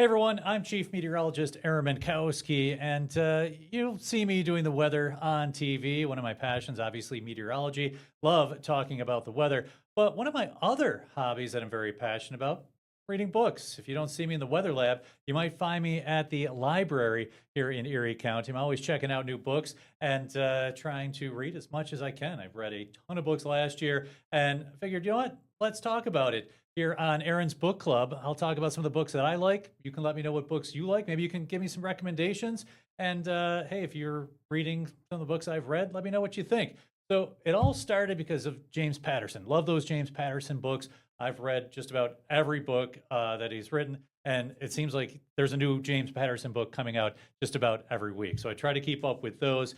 Hey everyone, I'm Chief Meteorologist Aaron Mentkowski, and you'll see me doing the weather on TV. One of my passions, obviously, meteorology. Love talking about the weather. But one of my other hobbies that I'm very passionate about, reading books. If you don't see me in the weather lab, you might find me at the library here in Erie County. I'm always checking out new books and trying to read as much as I can. I've read a ton of books last year and figured, you know what? Let's talk about it here on Aaron's Book Club. I'll talk about some of the books that I like. You can let me know what books you like. Maybe you can give me some recommendations. And hey, if you're reading some of the books I've read, let me know what you think. So it all started because of James Patterson. Love those James Patterson books. I've read just about every book that he's written, and it seems like there's a new James Patterson book coming out just about every week. So I try to keep up with those.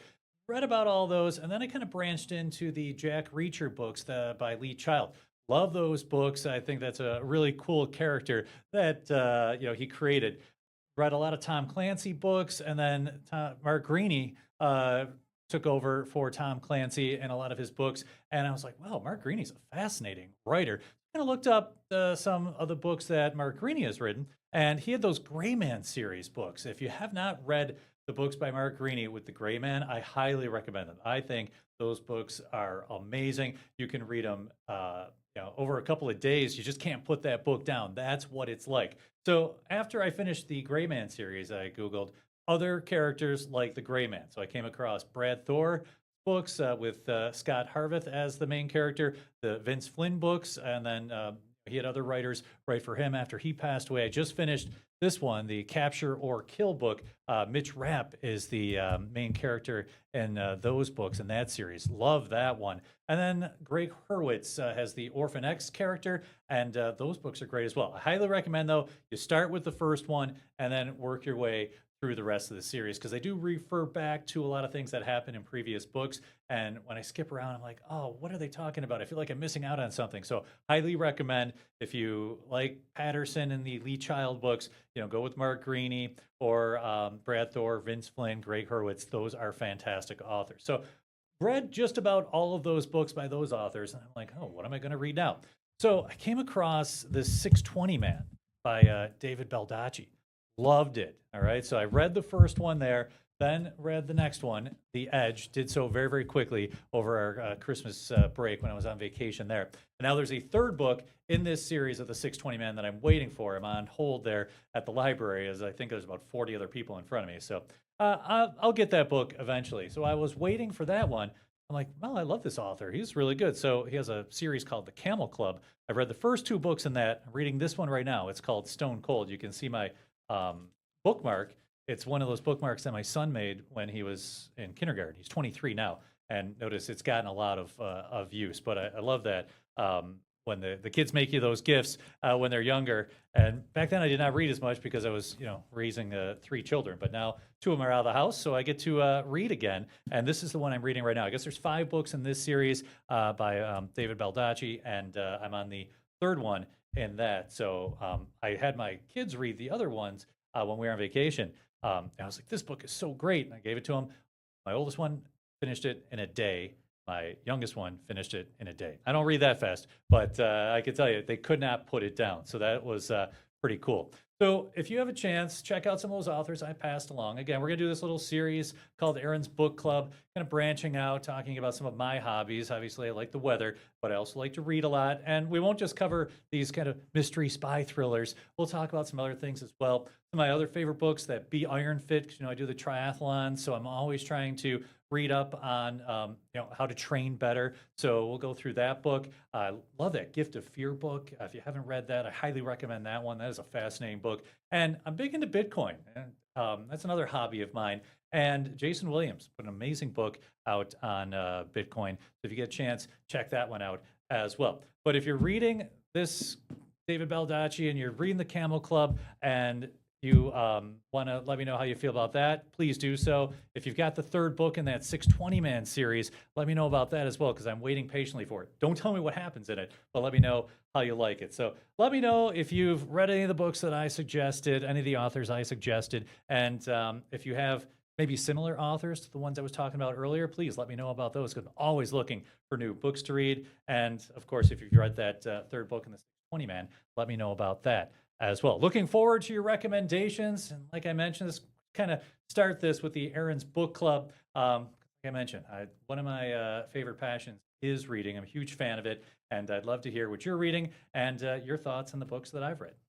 Read about all those, and then I kind of branched into the Jack Reacher books by Lee Child. Love those books. I think that's a really cool character that he created. Read a lot of Tom Clancy books, and then Mark Greaney took over for Tom Clancy and a lot of his books. And I was like, wow, Mark Greaney's a fascinating writer. Kind of looked up some of the books that Mark Greaney has written, and he had those Gray Man series books. If you have not read the books by Mark Greaney with the Gray Man, I highly recommend them. I think those books are amazing. You can read them over a couple of days. You just can't put that book down. That's what it's like. So after I finished the Gray Man series, I Googled other characters like the Gray Man. So I came across Brad Thor books with Scott Harvath as the main character, the Vince Flynn books, and then he had other writers write for him after he passed away. I just finished this one, the Capture or Kill book. Mitch Rapp is the main character in those books in that series. Love that one. And then Greg Hurwitz has the Orphan X character, and those books are great as well. I highly recommend, though, you start with the first one and then work your way through the rest of the series, because they do refer back to a lot of things that happened in previous books. And when I skip around, I'm like, oh, what are they talking about? I feel like I'm missing out on something. So highly recommend, if you like Patterson and the Lee Child books, go with Mark Greaney or Brad Thor, Vince Flynn, Greg Hurwitz. Those are fantastic authors. So read just about all of those books by those authors, and I'm like, oh, what am I going to read now? So I came across this 620 Man by David Baldacci. Loved it. All right. So I read the first one there, then read the next one, The Edge. Did so very, very quickly over our Christmas break when I was on vacation there. And now there's a third book in this series of the 620 Man that I'm waiting for. I'm on hold there at the library, as I think there's about 40 other people in front of me. So I'll get that book eventually. So I was waiting for that one. I'm like, well, I love this author. He's really good. So he has a series called The Camel Club. I've read the first two books in that. I'm reading this one right now. It's called Stone Cold. You can see my bookmark. It's one of those bookmarks that my son made when he was in kindergarten. He's 23 now, and notice it's gotten a lot of use. But I love that when the kids make you those gifts when they're younger. And back then I did not read as much because I was raising 3 children. But now 2 of them are out of the house, so I get to read again. And this is the one I'm reading right now. I guess there's 5 books in this series by David Baldacci, and I'm on the third one in that. So I had my kids read the other ones when we were on vacation. And I was like, this book is so great. And I gave it to them. My oldest one finished it in a day. My youngest one finished it in a day. I don't read that fast, but I can tell you, they could not put it down. So that was pretty cool. So if you have a chance, check out some of those authors I passed along. Again, we're going to do this little series called Aaron's Book Club, kind of branching out, talking about some of my hobbies. Obviously, I like the weather, but I also like to read a lot. And we won't just cover these kind of mystery spy thrillers. We'll talk about some other things as well. Some of my other favorite books, that Be Iron Fit, because I do the triathlon, so I'm always trying to read up on how to train better. So we'll go through that book. I love that Gift of Fear book. If you haven't read that, I highly recommend that one. That is a fascinating book. And I'm big into Bitcoin. And that's another hobby of mine. And Jason Williams put an amazing book out on Bitcoin. So if you get a chance, check that one out as well. But if you're reading this David Baldacci and you're reading the Camel Club and you want to let me know how you feel about that, please do so. If you've got the third book in that 620 Man series, let me know about that as well, because I'm waiting patiently for it. Don't tell me what happens in it, but let me know how you like it. So let me know if you've read any of the books that I suggested, any of the authors I suggested, and if you have maybe similar authors to the ones I was talking about earlier, please let me know about those, because I'm always looking for new books to read. And of course, if you've read that third book in the 620 Man, let me know about that. as well. Looking forward to your recommendations. And like I mentioned, let's kind of start this with the Aaron's Book Club. Like I mentioned, one of my favorite passions is reading. I'm a huge fan of it, and I'd love to hear what you're reading and your thoughts on the books that I've read.